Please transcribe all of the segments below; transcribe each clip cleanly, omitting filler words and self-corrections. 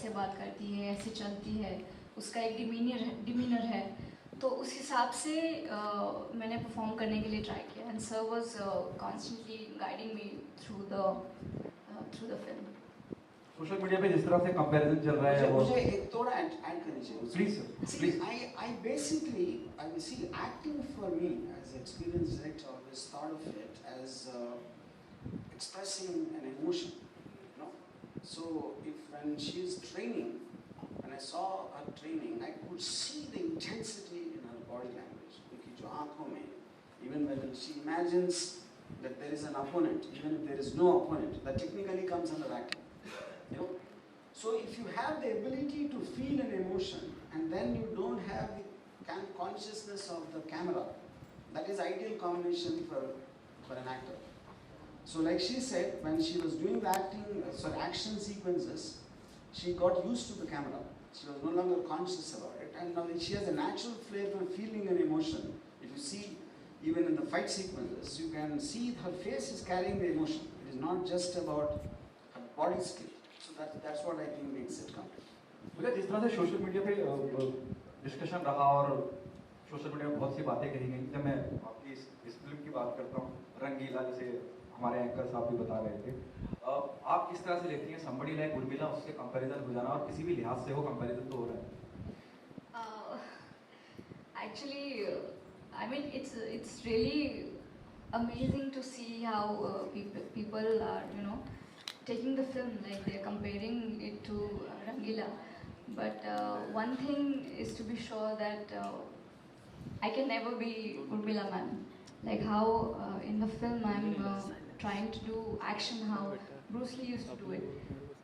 ऐसे बात करती है, ऐसे चलती है, उसका एक डिमीनर है, तो उस हिसाब से मैंने परफॉर्म करने के लिए ट्राई किया, and sir was constantly guiding me through the film. Social media पे जिस तरह से कंपैरिजन चल रहा है, मुझे एक थोड़ा ऐड करनी चाहिए। Please sir, please. I basically, I see acting for me as an experienced director, always thought of it as expressing an emotion, you know. So when she is training, when I saw her training, I could see the intensity in her body language. उनकी जो आँखों में, even when she imagines that there is an opponent, even if there is no opponent, that technically comes under acting. You know? So if you have the ability to feel an emotion and then you don't have the consciousness of the camera, that is ideal combination for an actor. So like she said, when she was doing the action sequences, she got used to the camera. She was no longer conscious about it, and now she has a natural flair for feeling an emotion. If you see, even in the fight sequences, you can see her face is carrying the emotion. It is not just about her body skill. So that's what I think makes it complete. मुझे जिस तरह से social media पे discussion रहा और social media में बहुत सी बातें कही गई, जब मैं आपकी इस फिल्म की बात करता हूँ, रंगीला, जैसे हमारे एंकर साहब भी बता रहे थे, आप किस तरह से देखती हैं somebody like उर्मिला, उससे कंपैरिजन हो जाना, और किसी भी लिहाज से वो कंपैरिजन तो हो रहा है? Actually, I mean, it's really amazing to see how people are, you know, taking the film, like they're comparing it to Rangila. But one thing is to be sure that I can never be Urmila ma'am. Like how in the film I'm trying to do action how Bruce Lee used to do it.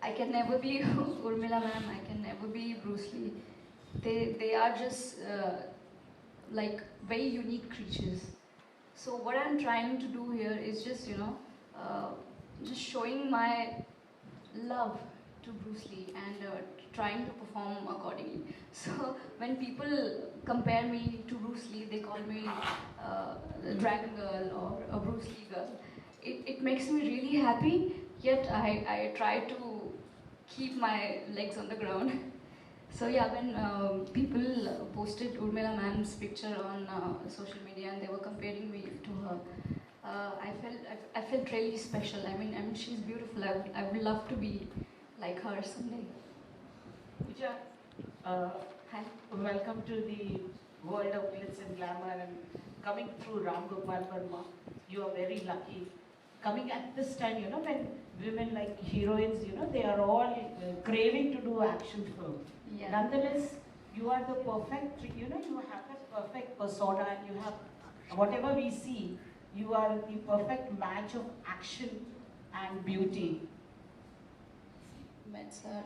I can never be Urmila ma'am, I can never be Bruce Lee. They are just like very unique creatures. So what I'm trying to do here is just, you know, just showing my love to Bruce Lee and trying to perform accordingly. So when people compare me to Bruce Lee, they call me the Dragon Girl or a Bruce Lee girl. It makes me really happy, yet I try to keep my legs on the ground. So yeah, when people posted Urmila ma'am's picture on social media and they were comparing me to her, I felt really special. I mean, she's beautiful. I would love to be like her someday. Pooja, Hi. welcome to the world of glitz and glamour, and coming through Ramgopal Varma, you are very lucky. Coming at this time, you know, when women like heroines, you know, they are all craving to do action film. Yeah. Nonetheless, you are the perfect, you know, you have that perfect persona, and you have, whatever we see, you are the perfect match of action and beauty. Met sir,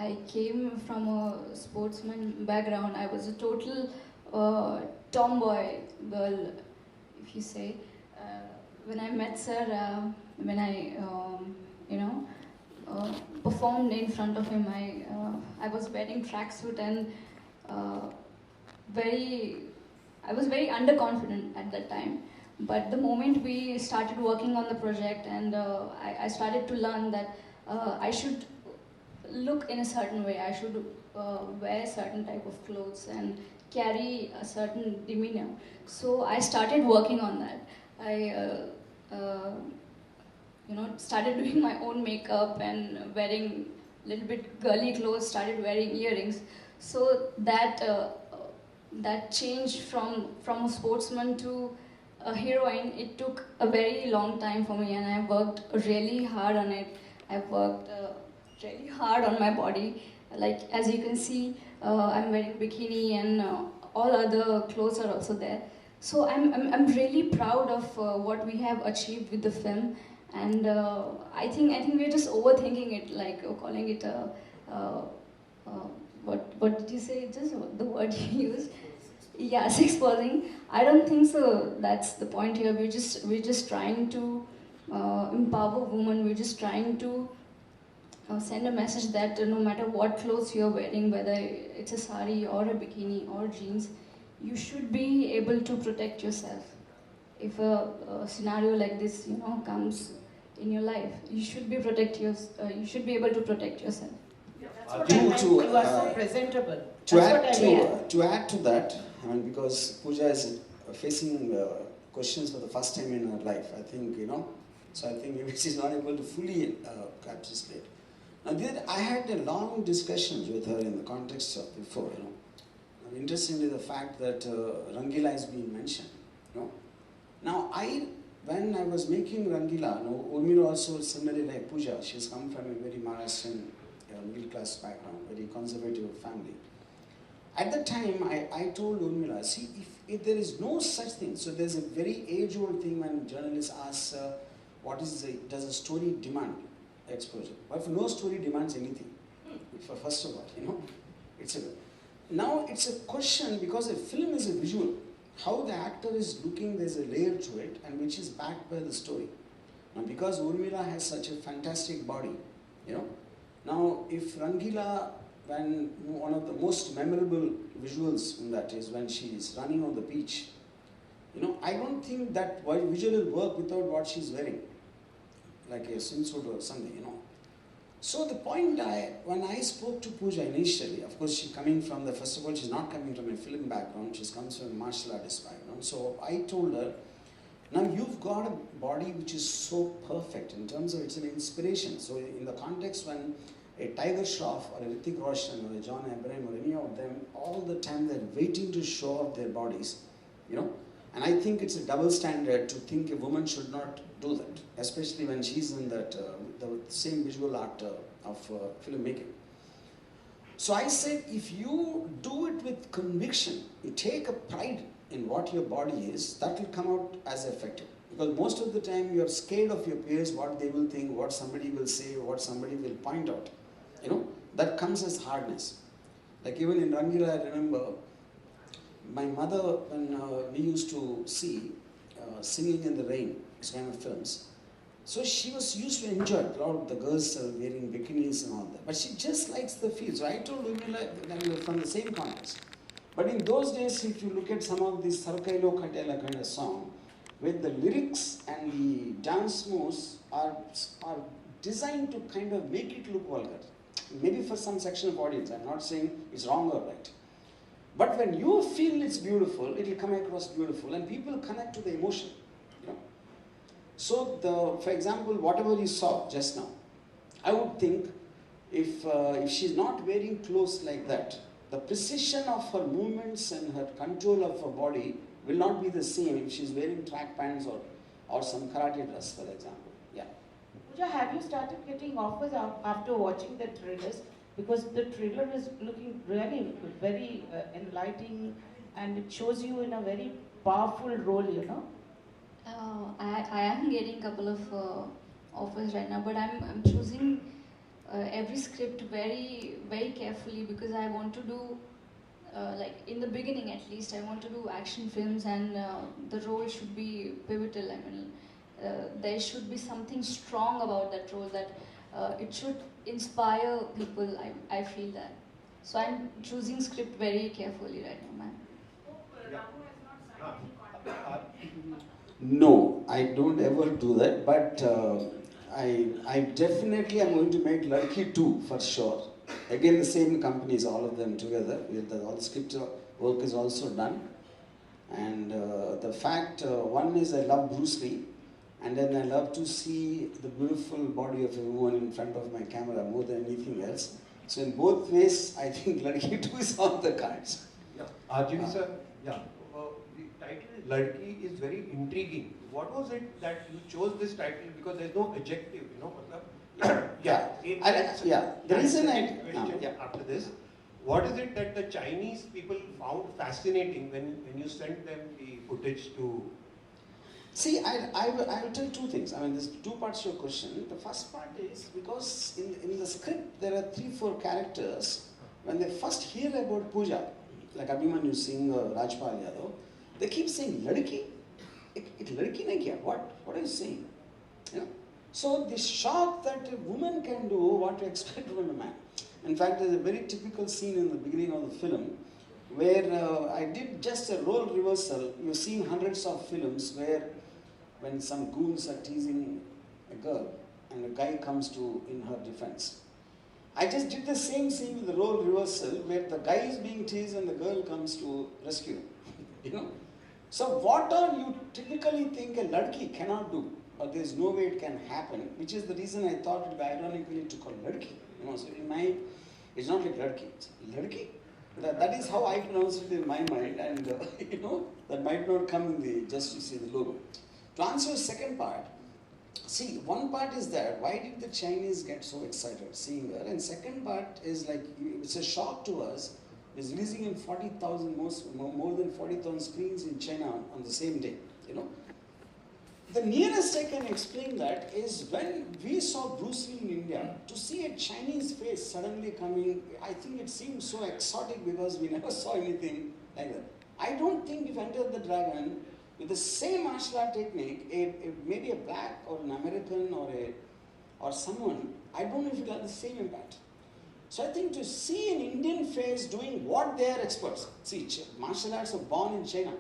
I came from a sportsman background. I was a total tomboy girl, if you say. When I met sir, when I you know performed in front of him, I was wearing tracksuit and I was very underconfident at that time. But the moment we started working on the project and I started to learn that I should look in a certain way, I should wear a certain type of clothes and carry a certain demeanor. So I started working on that. I you know, started doing my own makeup and wearing little bit girly clothes, started wearing earrings. So that that change from a sportsman to a heroine, it took a very long time for me, and I worked really hard on it. I worked really hard on my body. Like as you can see, I'm wearing bikini and all other clothes are also there. So I'm really proud of what we have achieved with the film, and I think we're just overthinking it, like calling it a what did you say? Just the word you used. Yeah, sex posing. I don't think so. That's the point here. We're just trying to empower women. We're just trying to send a message that no matter what clothes you're wearing, whether it's a sari or a bikini or jeans, you should be able to protect yourself. If a scenario like this, you know, comes in your life, you should be you should be able to protect yourself. That's what I meant. You are so presentable. To add to that, I mean, because Pooja is facing questions for the first time in her life, I think, so I think maybe she's not able to fully participate. Now, I had a long discussions with her in the context of before, Interestingly, the fact that Rangila is being mentioned, Now, when I was making Rangila, Urmila also similarly like Pooja, she's come from a very Maharashtrian middle class background, very conservative family. At the time, I told Urmila, see, if there is no such thing, so there's a very age-old thing when journalists ask, does a story demand exposure? But if no story demands anything, first of all, now it's a question because a film is a visual. How the actor is looking, there's a layer to it, and which is backed by the story. Now, because Urmila has such a fantastic body, Now, if Rangila, when one of the most memorable visuals in that is when she is running on the beach, I don't think that visual will work without what she's wearing, like a swimsuit or something, So the point when I spoke to Pooja initially, of course she coming from first of all, she's not coming from a film background, she comes from a martial artist background. So I told her, now you've got a body which is so perfect in terms of it's an inspiration. So in the context when a Tiger Shroff or a Hrithik Roshan or a John Abraham or any of them, all the time they're waiting to show off their bodies, And I think it's a double standard to think a woman should not do that, especially when she's in that the same visual art of filmmaking. So I said, if you do it with conviction, you take a pride in what your body is, that will come out as effective. Because most of the time you're scared of your peers, what they will think, what somebody will say, what somebody will point out. That comes as hardness. Like even in Rangila, I remember my mother, when we used to see Singing in the Rain, these kind of films, so she was used to enjoy it. A lot of the girls wearing bikinis and all that. But she just likes the feel. So I told Urmila from the same context. But in those days, if you look at some of these Sarkailo Katela kind of song, where the lyrics and the dance moves are designed to kind of make it look vulgar. Maybe for some section of audience, I'm not saying it's wrong or right. But when you feel it's beautiful, it will come across beautiful and people connect to the emotion. So, for example, whatever you saw just now, I would think if she's not wearing clothes like that, the precision of her movements and her control of her body will not be the same if she's wearing track pants or some karate dress, for example. Yeah. Pooja, have you started getting offers after watching the trailers? Because the trailer is looking really very enlightening and it shows you in a very powerful role, I am getting a couple of offers right now, but I'm choosing every script very, very carefully because I want to do, like in the beginning at least, I want to do action films and the role should be pivotal. I mean, there should be something strong about that role that it should inspire people, I feel that. So I'm choosing script very carefully right now, ma'am. No, I don't ever do that, but I definitely am going to make Ladki 2 for sure. Again, the same companies, all of them together, all the script work is also done. And the fact, one is I love Bruce Lee, and then I love to see the beautiful body of a woman in front of my camera more than anything else. So in both ways, I think Ladki 2 is on the cards. Yeah, Arjun sir, yeah. The title Ladki is very intriguing. What was it that you chose this title? Because there's no adjective, Yeah. The reason after this, what is it that the Chinese people found fascinating when you sent them the footage to? See, I will tell two things. I mean, there's two parts to your question. The first part is because in the script there are 3-4 characters. When they first hear about Pooja, like Abhimanyu Singh or Rajpal Yadav, they keep saying, Ladki? It Ladki nahi kya? What are you saying? So the shock that a woman can do what to expect from a man. In fact, there's a very typical scene in the beginning of the film where I did just a role reversal. You've seen hundreds of films where when some goons are teasing a girl and a guy comes in her defense. I just did the same scene with the role reversal where the guy is being teased and the girl comes to rescue him. You know? So what are you typically think a ladki cannot do, or there is no way it can happen, which is the reason I thought it would be ironically to call ladki. You know, so in my, it's not like ladki, it's ladki. That is how I pronounce it in my mind, and you know, that might not come in the, just to see the logo. To answer the second part, see, one part is that, why did the Chinese get so excited seeing her? And second part is like, it's a shock to us. It's releasing in 40,000, more than 40,000 screens in China on the same day, you know. The nearest I can explain that is when we saw Bruce Lee in India, to see a Chinese face suddenly coming, I think it seemed so exotic because we never saw anything like that. I don't think if Enter the Dragon, with the same martial art technique, maybe a black or an American or someone, I don't know if it will have the same impact. So I think to see an Indian face doing what they are experts. See, martial arts are born in China.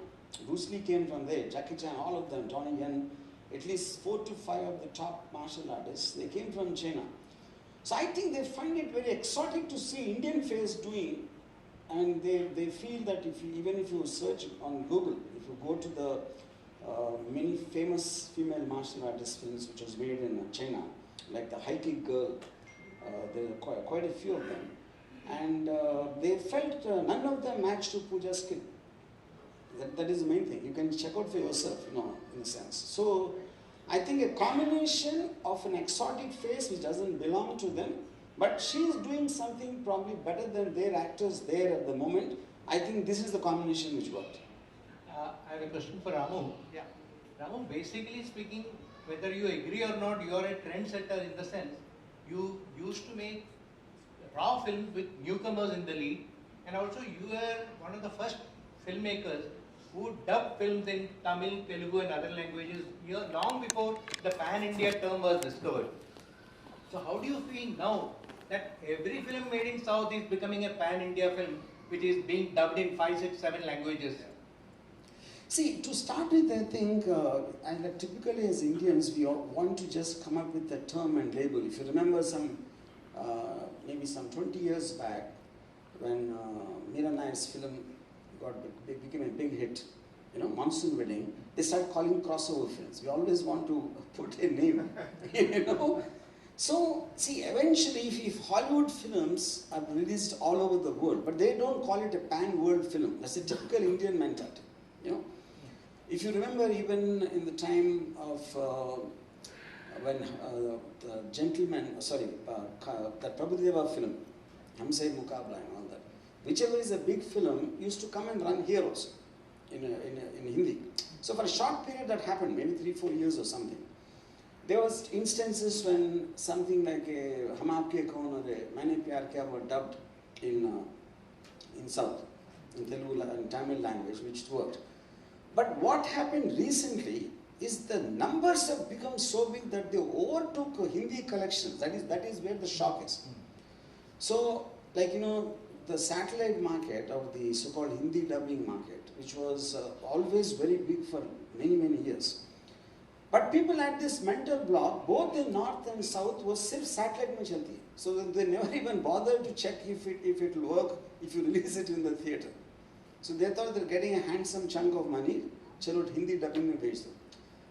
Bruce Lee came from there, Jackie Chan, all of them, Johnny Yen, at least 4 to 5 of the top martial artists, they came from China. So I think they find it very exotic to see Indian face doing, and they feel that even if you search on Google, if you go to the many famous female martial artist films which was made in China, like the High Kick Girl, there are quite a few of them, and they felt none of them matched to Pooja's skill. That is the main thing. You can check out for yourself, you know, in a sense. So I think a combination of an exotic face which doesn't belong to them, but she is doing something probably better than their actors there at the moment. I think this is the combination which worked. I have a question for Ramu. Yeah. Ramu, basically speaking, whether you agree or not, you are a trendsetter in the sense you used to make raw films with newcomers in the lead, and also you were one of the first filmmakers who dubbed films in Tamil, Telugu and other languages long before the pan-India term was discovered. So how do you feel now that every film made in South is becoming a pan-India film which is being dubbed in 5, 6, 7 languages? See, to start with, I think, and typically as Indians, we want to just come up with a term and label. If you remember maybe some 20 years back, when Meera Nair's film became a big hit, you know, Monsoon Wedding, they started calling crossover films. We always want to put a name, you know. So, see, eventually, if Hollywood films are released all over the world, but they don't call it a pan-world film. That's a typical Indian mentality, you know. If you remember, even in the time of when the gentleman, that Prabhudeva film, Hamse Mukabla and all that, whichever is a big film, used to come and run here also, in Hindi. So for a short period that happened, maybe 3-4 years or something. There was instances when something like a Hum Aapke Kaun or a Maine Pyar Kiya were dubbed in South, in Telugu and Tamil language, which worked. But what happened recently is the numbers have become so big that they overtook Hindi collections. That is where the shock is. So, like, you know, the satellite market or the so-called Hindi dubbing market, which was always very big for many, many years. But people had this mental block, both in North and South, was sirf satellite mein chalti hai. So they never even bothered to check if it will work if you release it in the theatre. So they thought they're getting a handsome chunk of money, chalo Hindi dubbing mein bhej do.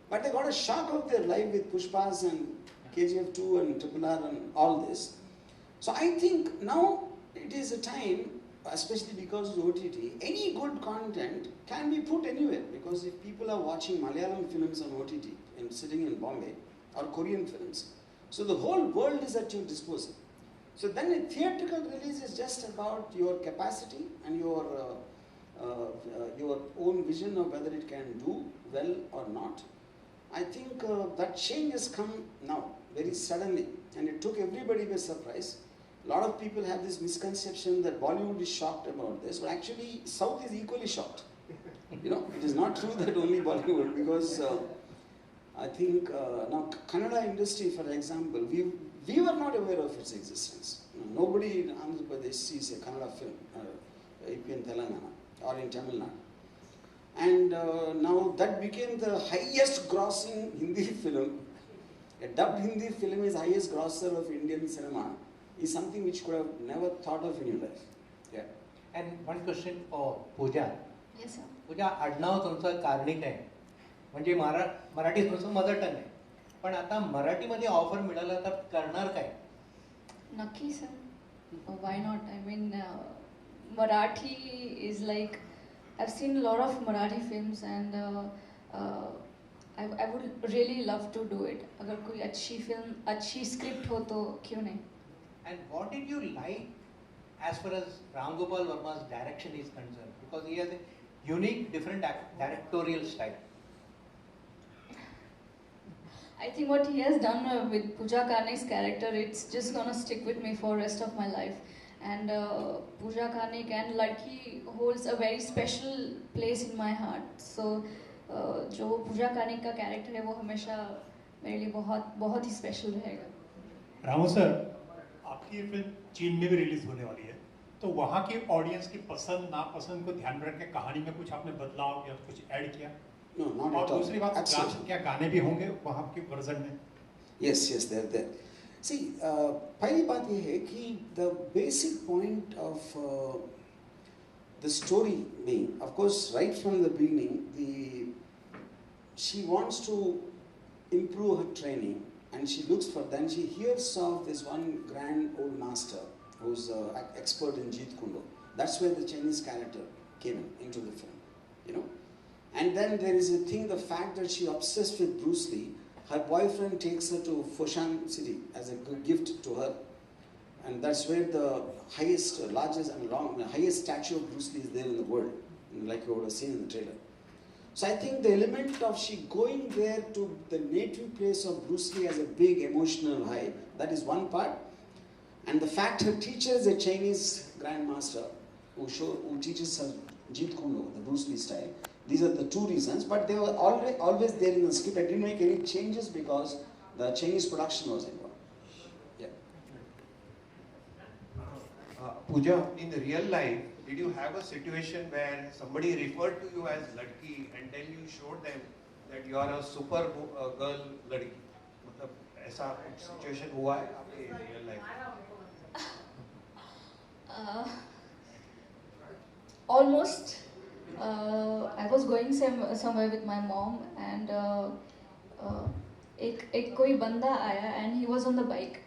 But they got a shock of their life with Pushpas and KGF 2 and RRR and all this. So I think now it is a time, especially because of OTT, any good content can be put anywhere. Because if people are watching Malayalam films on OTT and sitting in Bombay, or Korean films, so the whole world is at your disposal. So then a theatrical release is just about your capacity and your own vision of whether it can do well or not. I think that change has come now, very suddenly, and it took everybody by surprise. A lot of people have this misconception that Bollywood is shocked about this, but actually South is equally shocked. You know, it is not true that only Bollywood, because I think now Kannada industry, for example, we were not aware of its existence. Nobody in Andhra Pradesh sees a Kannada film, AP in Telangana or in Tamil Nadu. And now that became the highest grossing Hindi film. A dubbed Hindi film is highest grosser of Indian cinema. is something which could have never thought of in your life. Yeah. And one question for Pooja. Yes, sir. पूजा आडनाव तुमचं कार्णिक आहे म्हणजे मराठी तुमचं mother tongue आहे पण आता मराठीमध्ये offer मिळालं तर करणार काय Naki, sir. Why not? I mean, Marathi is like, I've seen a lot of Marathi films and I would really love to do it. अगर कोई अच्छी film, अच्छी script हो तो क्यों नहीं? And what did you like as far as Ramgopal Varma's direction is concerned? Because he has a unique, different directorial style. I think what he has done with Pooja Karnik's character, it's just gonna stick with me for rest of my life. And Pooja Karnik and Ladki holds a very special place in my heart. So, जो Pooja Karnik का character है वो हमेशा मेरे लिए बहुत ही special रहेगा. Ramu sir, आपकी ये फिल्म चीन में भी रिलीज होने वाली है, तो वहाँ की ऑडियंस की पसंद नापसंद को ध्यान में रख के कहानी में कुछ आपने बदलाव या कुछ ऐड किया? No, not और at all. दूसरी बात, क्या गाने भी होंगे वहाँ के वर्जन में? Yes, they're there. See, पहली बात ये है कि the basic point of the story being, of course, right from the beginning, she wants to improve her training, and she looks for. Then she hears of this one grand old master who's an expert in Jeet Kune Do. That's where the Chinese character came into the film, you know. And then there is a thing, the fact that she obsessed with Bruce Lee. Her boyfriend takes her to Foshan city as a gift to her, and that's where the highest, largest and highest statue of Bruce Lee is there in the world, like you would have seen in the trailer. So I think the element of she going there to the native place of Bruce Lee as a big emotional high, that is one part. And the fact her teacher is a Chinese grandmaster who teaches her Jeet Kune Do, the Bruce Lee style. These are the two reasons, but they were always there in the script. I didn't make any changes because the Chinese production was involved. Yeah. Pooja, in real life, did you have a situation where somebody referred to you as Ladki and then you showed them that you are a super girl Ladki? मतलब ऐसा कुछ situation हुआ है आपके real life? Almost. I was going somewhere with my mom and एक कोई बंदा आया and he was on the bike.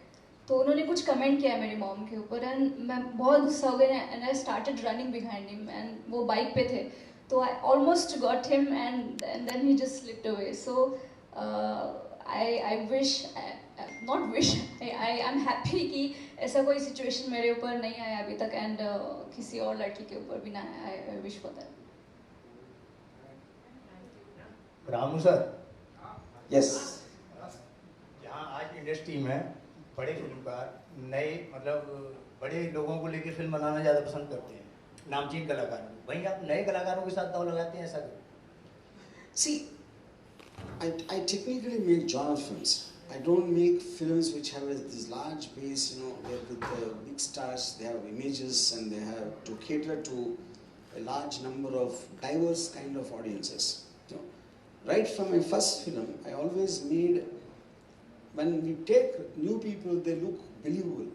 तो उन्होंने कुछ कमेंट किया मेरी मॉम के ऊपर and मैं बहुत गुस्सा हो गई and I started running behind him and वो बाइक पे थे तो I almost got him and then he just slipped away. So I wish, not wish, I'm happy कि ऐसा कोई situation मेरे ऊपर नहीं आया अभी तक and किसी और लड़की के ऊपर भी ना आया. I wish for that. Ramu sir, Yes. जहाँ आज इंडस्ट्री में बड़े फिल्मकार नए मतलब बड़े लोगों को लेकर फिल्म बनाना ज़्यादा पसंद करते हैं, नामचीन कलाकार, वहीं आप नए कलाकारों के साथ दाव लगाते हैं, ऐसा क्यों? See, I technically make genre films. I don't make films which have this large base, you know, with the big stars. They have images and they have to cater to a large number of diverse kind of audiences. You know? Right from my first film, I always made, when we take new people, they look believable,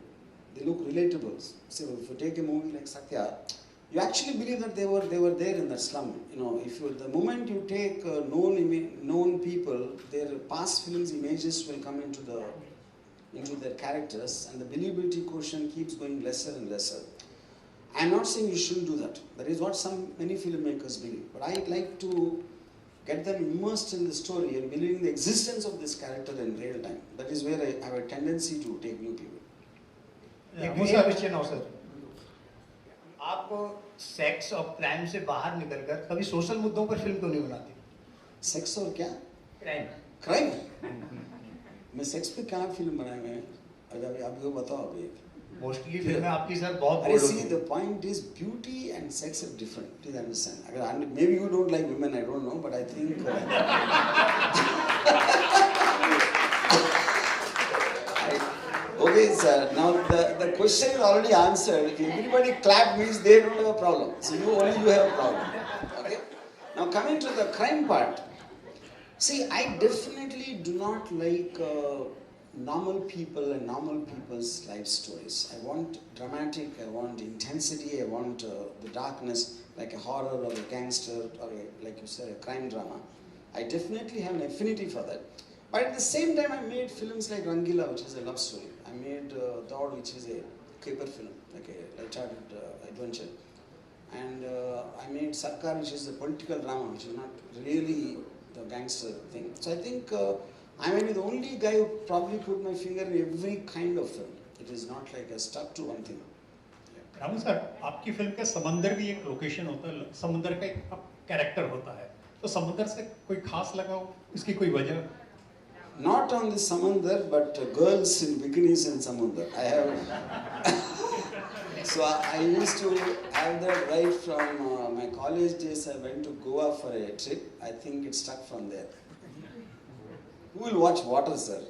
they look relatable. So if you take a movie like Satya, you actually believe that they were there in that slum. You know, the moment you take known people, their past films images will come into their characters, and the believability quotient keeps going lesser and lesser. I'm not saying you shouldn't do that. That is what many filmmakers believe. But I like to get them immersed in the story and believing the existence of this character in real time. That is where I have a tendency to take new people. एक question हो sir, आप sex और crime से बाहर निकलकर कभी social मुद्दों पर फिल्म क्यों नहीं बनाते? सेक्स और क्या? क्राइम. मैं सेक्स पे क्या फिल्म बनाया मैं? अगर आप ये बताओ अभी. मोस्टली फिल्में आपकी सर बहुत I बोल्ड see, होती हैं. the point is beauty and sex are different. Please understand. Maybe you don't like women, I don't know, but I think. Okay, sir. Now the question is already answered. If everybody clap means they don't have a problem. So you have a problem. Okay. Now coming to the crime part. See, I definitely do not like normal people and normal people's life stories. I want dramatic, I want intensity, I want the darkness, like a horror or a gangster or like you said, a crime drama. I definitely have an affinity for that. But at the same time, I made films like Rangila, which is a love story. I made Daud, which is a caper film, like a light-hearted adventure. And I made Sarkar, which is a political drama, which is not really the gangster thing. So I think I may be the only guy who probably put my finger in every kind of film. It is not like I stuck to one thing. Ramu sir, आपकी film का समंदर भी एक location होता है, समंदर का एक कैरेक्टर होता है, तो समंदर से कोई खास लगाओ, इसकी कोई वजह? Not on the samandar, but girls in bikinis in samandar. I have. So I used to have that right from my college days. I went to Goa for a trip. I think it stuck from there. Who will watch water, sir?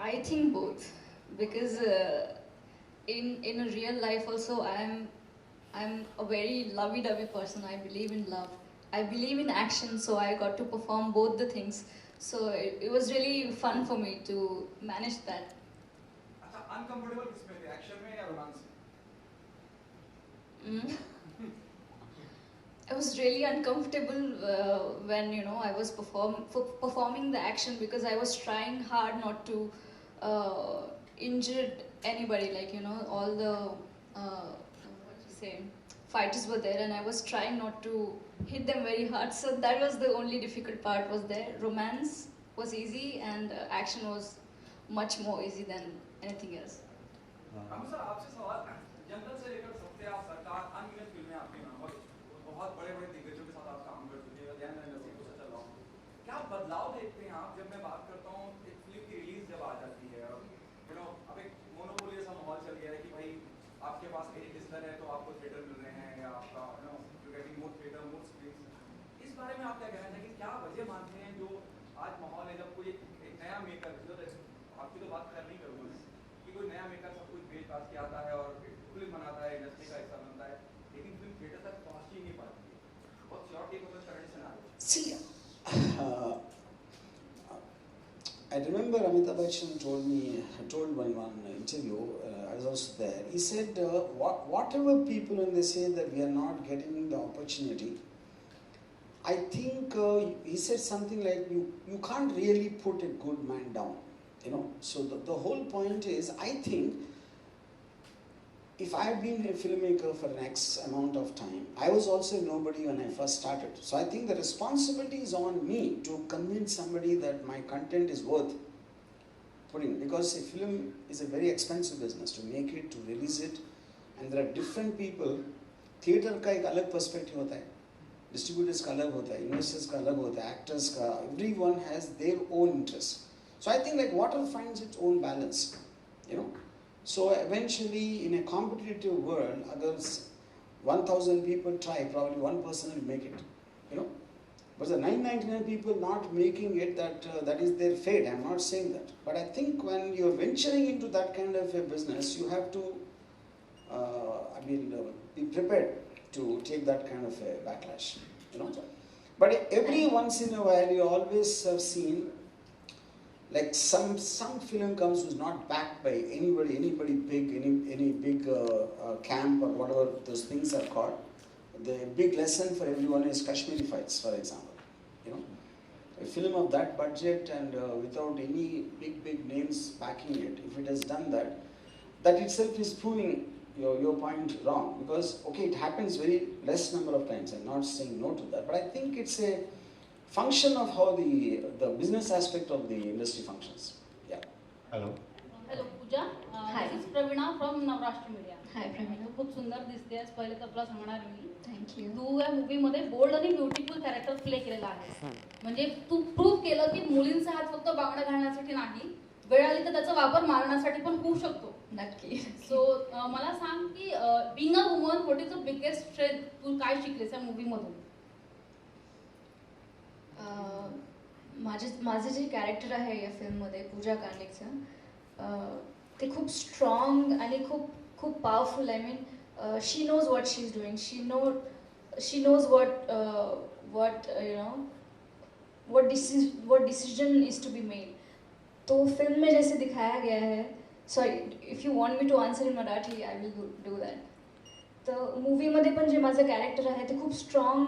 I think both, because in a real life also I'm a very lovey-dovey person. I believe in love. I believe in action, so I got to perform both the things. So it was really fun for me to manage that. Uncomfortable किसमें थे? Action में या romance में? I was really uncomfortable when I was performing the action, because I was trying hard not to injure anybody. Like all the fighters were there, and I was trying not to hit them very hard. So that was the only difficult part was there. Romance was easy, and action was much more easy than anything else. Sir आपसे सवाल, जंगल से लेकर सबसे आप सरकार अनगिनत फिल्में आपके नाम और बहुत बड़े-बड़े दिग्गजों के साथ आप काम कर चुके हैं, जैन इंडस्ट्री को चल रहा हूँ। क्या बदलाव देखते हैं आप जब मैं बात करता हूँ एक फिल्म की रिलीज जब आ जाती है और अब एक मोनोपोली जैसा माहौल चल गया है कि भाई आपके पास एक डिस्टर है तो आपको थिएटर मिल रहे हैं या आपका you getting more theatre more screen. इस बारे में आप क्या कहना चाहेंगे? क्या वजह मानते हैं जो आज माहौल है जब कोई एक नया मेकर, आपकी तो बात नहीं करूँगा मैं, कि कोई नया मेकर सब कुछ बेच बात के आता है और फिल्म बनाता है, इंडस्ट्री का हिस्सा बनता है, लेकिन फिल्म थिएटर तक पहुँच ही नहीं पाती है। बहुत शॉर्ट एक होता है current scenario. See, I remember Amitabh Bachchan told one interview, I was also there, he said, whatever people when they say that we are not getting the opportunity, I think he said something like, you can't really put a good man down, So the whole point is, I think, if I had been a filmmaker for an X amount of time, I was also nobody when I first started. So I think the responsibility is on me to convince somebody that my content is worth putting. Because a film is a very expensive business to make it, to release it. And there are different people. Theatre का एक अलग perspective होता है. Distributors का अलग होता है. Investors का अलग होता है. Actors का. Everyone has their own interests. So I think like water finds its own balance. So eventually, in a competitive world, agar 1,000 people try, probably one person will make it. But the 999 people not making it, that is their fate. I'm not saying that. But I think when you're venturing into that kind of a business, you have to, be prepared to take that kind of a backlash. But every once in a while, you always have seen. Like some film comes who's not backed by anybody big, any big camp or whatever those things are called. The big lesson for everyone is Kashmiri fights, for example. A film of that budget and without any big names backing it, if it has done that, that itself is proving your point wrong. Because okay, it happens very less number of times. I'm not saying no to that, but I think it's a function of how the business aspect of the industry functions. Yeah. Hello. Hello, Pooja. Hi. This is Pravina from Navrashtra Media. Hi, Pravina. खूप सुंदर दिसतेस. पहिले तर तुला सांगणार मी. Thank you. तू या movie मध्ये bold आणि ब्युटिफुल कॅरेक्टर प्ले केलेला आहे. म्हणजे तू प्रूव्ह केलं की मुलींचा हात फक्त बांगड्या घालण्यासाठी नाही, वेळ आली तर त्याचा वापर मारण्यासाठी पण होऊ शकतो. नक्की. सो मला सांग की being a woman what is the biggest strength तू काय शिकलेस या मूवी मधून? माझे जे कॅरेक्टर आहे या फिल्ममध्ये पूजा कार्निकचं ते खूप स्ट्रॉंग आणि खूप खूप powerful. I mean she knows what she is doing. She knows what you know what decision is to be made. तो फिल्म में जैसे दिखाया गया है, sorry if you want me to answer in Marathi I will do that. तर मूवीमध्ये पण जे माझं कॅरेक्टर आहे ते खूप स्ट्रॉंग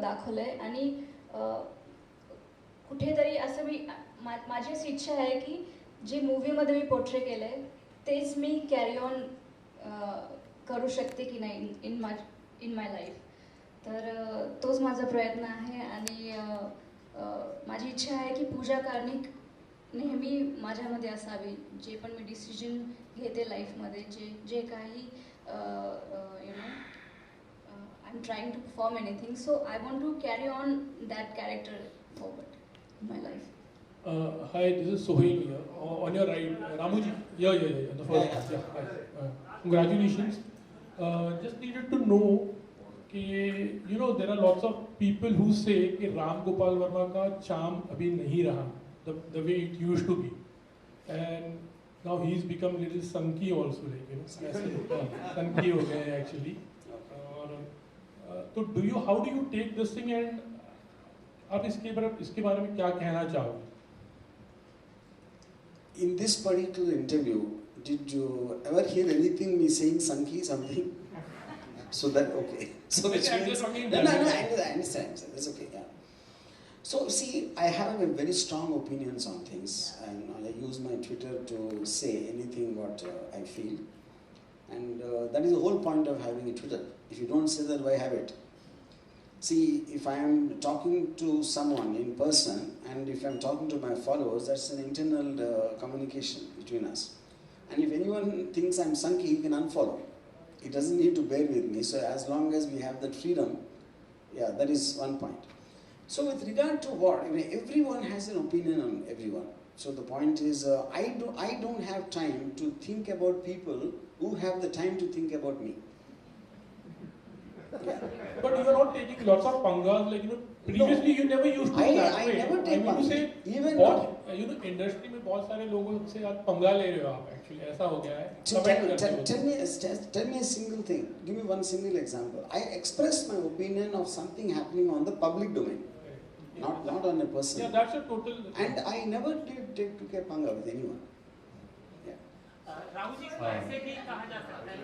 दाखवलं आहे आणि कुठेतरी असं माझी अशी इच्छा आहे की जे मूवीमध्ये मी पोर्ट्रे केलं आहे तेच मी कॅरी ऑन करू शकते की नाही इन माय लाईफ. तर तोच माझा प्रयत्न आहे आणि माझी इच्छा आहे की पूजा कार्निक नेहमी माझ्यामध्ये असावी. जे पण मी डिसिजन घेते लाईफमध्ये, जे काही you know I am trying to perform anything, so I want to carry on that character forward in my life. Hi, this is Sohail here. On your right, Ramuji. Yeah. The first. Yeah. Hi. Congratulations. Just needed to know कि there are lots of people who say कि Ramgopal Varma का charm अभी नहीं रहा, the way it used to be, and now he's become little sunky also, sunky हो गए हैं actually. और तो how do you take this thing and आप इसके बारे में क्या कहना चाहोगे? In this particular interview, did you ever hear anything me saying Sanki something? So that okay. So which means no, I understand. That's okay. Yeah. So see, I have a very strong opinions on things, and I use my Twitter to say anything what I feel, and that is the whole point of having a Twitter. If you don't say that, why have it? See, if I am talking to someone in person and if I am talking to my followers, that's an internal communication between us. And if anyone thinks I am sunky, he can unfollow. He doesn't need to bear with me. So as long as we have that freedom, yeah, that is one point. So with regard to what, I mean, everyone has an opinion on everyone. So the point is, I don't have time to think about people who have the time to think about me. Yeah. But you are not taking lots of pangas, like previously you never used to do that way. I never take pangas. Even industry में बहुत सारे लोगों से आप पंगा ले रहे हो आप, actually ऐसा हो गया है. So tell me a single thing. Give me one single example. I express my opinion of something happening on the public domain, not on a person. Yeah, that's a total. And I never took a panga with anyone. Yeah. Rahul ji को ऐसे भी कहा जा सकता है.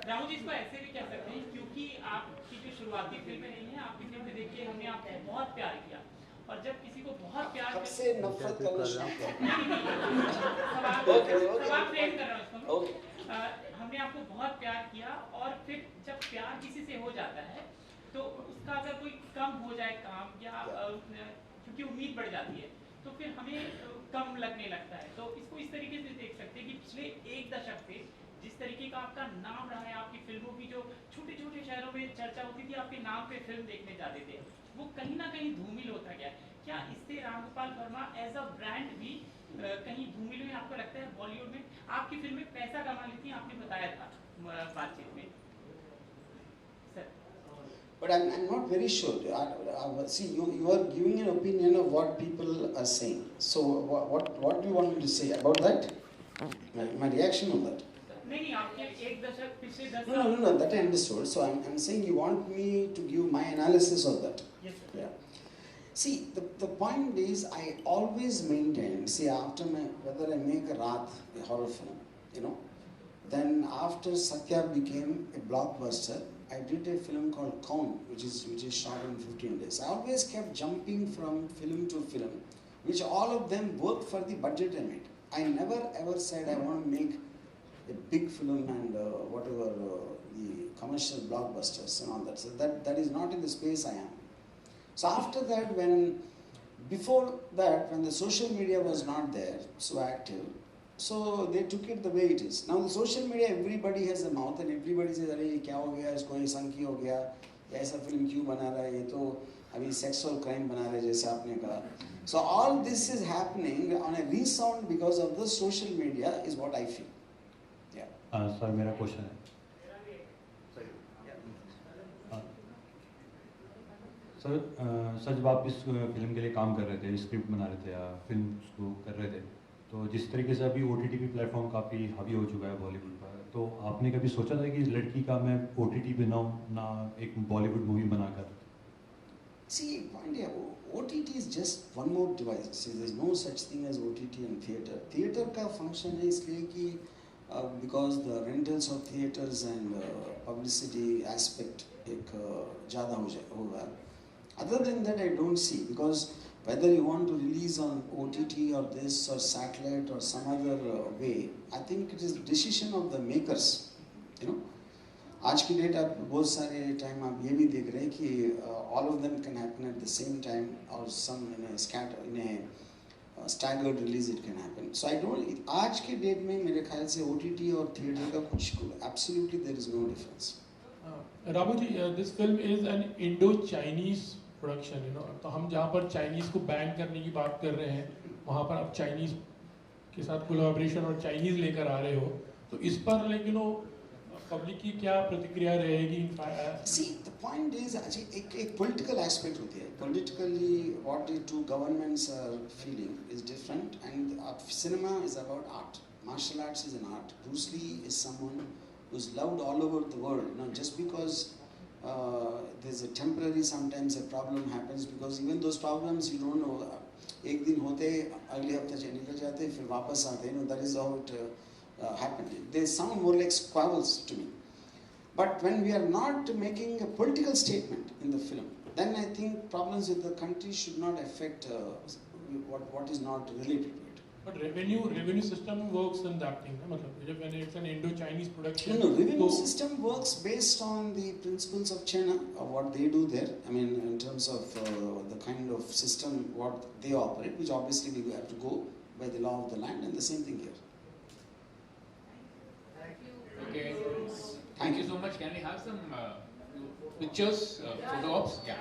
राहुल जी इसको ऐसे भी कह सकते हैं क्योंकि आपकी जो शुरुआती फिल्में रही हैं, आपकी फिल्में देख के हमने आपको बहुत प्यार किया, और जब किसी को बहुत प्यार से नफरत करना शुरू किया, सवाल फ्रेम कर रहा हूँ इसको, हमने आपको बहुत प्यार किया, और फिर जब प्यार किसी से हो जाता है तो उसका अगर कोई कम हो जाए काम या क्योंकि उम्मीद बढ़ जाती है तो फिर हमें कम लगने लगता है. तो इसको इस तरीके से देख सकते हैं कि पिछले एक दशक से जिस तरीके का आपका नाम रहा है, आपकी फिल्मों की जो छोटे छोटे शहरों में चर्चा होती थी, आपके नाम पे फिल्म देखने जाते थे, वो कहीं ना कहीं धूमिल होता गया. क्या इससे Ramgopal Varma as a brand भी कहीं धूमिल हुए आपको लगता है? बॉलीवुड में आपकी फिल्में पैसा कमा लेती हैं, आपने बताया था बातचीत में. But I'm not very sure. See, you are giving an opinion of what people are saying. So what do you want me to say about that? My reaction on that. नहीं, आपके एक दशक पिछले 10 No, that I understood. So I'm saying you want me to give my analysis of that. Yes, sir. Yeah. See, the point is, I always maintain, see, after whether I make a Raat, a horror film, then after Satya became a blockbuster, I did a film called Kaun, which is shot in 15 days. I always kept jumping from film to film, which all of them worked for the budget I made. I never ever said I want to make a big film and whatever the commercial blockbusters and all that. So that is not in the space I am. So after that, before that, when the social media was not there, so active, so they took it the way it is. Now the social media, everybody has a mouth and everybody says, "अरे ये क्या हो गया? इसको ये संकी हो गया? ऐसा फिल्म क्यों बना रहा है? ये तो अभी सेक्स और क्राइम बना रहे जैसे आपने कहा." So all this is happening on a resound because of the social media is what I feel. Sir मेरा क्वेश्चन है सर जब आप इस फिल्म के लिए काम कर रहे थे, स्क्रिप्ट बना रहे थे या फिल्म उसको कर रहे थे, तो जिस तरीके से अभी OTT भी प्लेटफॉर्म काफ़ी हावी हो चुका है बॉलीवुड पर, तो आपने कभी सोचा था कि लड़की का मैं OTT बनाऊँ ना एक बॉलीवुड मूवी बनाकर? See, point here, OTT is just one more device. See, there's no such thing as OTT and theater. Theater का function है इसलिए कि because the rentals of theaters and publicity aspect एक ज़्यादा होगा. Other than that, I don't see, because whether you want to release on OTT or this or satellite or some other way, I think it is decision of the makers. You know, आज की date आप बहुत सारे time आप ये भी देख रहे हैं कि all of them can happen at the same time or some in a staggered release it can happen. So I don't. आज के डेट में मेरे ख्याल से OTT और थिएटर का कुछ absolutely there is no difference. Ramu ji, this film is an Indo-Chinese production, you know. तो हम जहाँ पर चाइनीज को बैन करने की बात कर रहे हैं, वहाँ पर आप चाइनीज के साथ कोलैबोरेशन और चाइनीज लेकर आ रहे हो, तो इस पर लाइक यू नो पब्लिक की क्या प्रतिक्रिया रहेगी? See, the point is एक political aspect होती है. Politically, what the two governments are feeling is different, and cinema is about art. Martial arts is an art. Bruce Lee is someone who's loved all over the world. Now, just because there's a temporary, sometimes a problem happens, because even those problems you don't know. एक दिन होते, अगले हफ्ते से निकल जाते, फिर वापस आते. You know, that is how it happened. They sound more like squabbles to me. But when we are not making a political statement in the film, then I think problems with the country should not affect what is not related to it. But revenue system works in that thing. मतलब when it's an Indo-Chinese production. No, revenue system works based on the principles of China, or what they do there. I mean, in terms of the kind of system what they operate, which obviously we have to go by the law of the land, and the same thing here. Okay. Thank you so much. Can we have some pictures, photo ops? Yeah.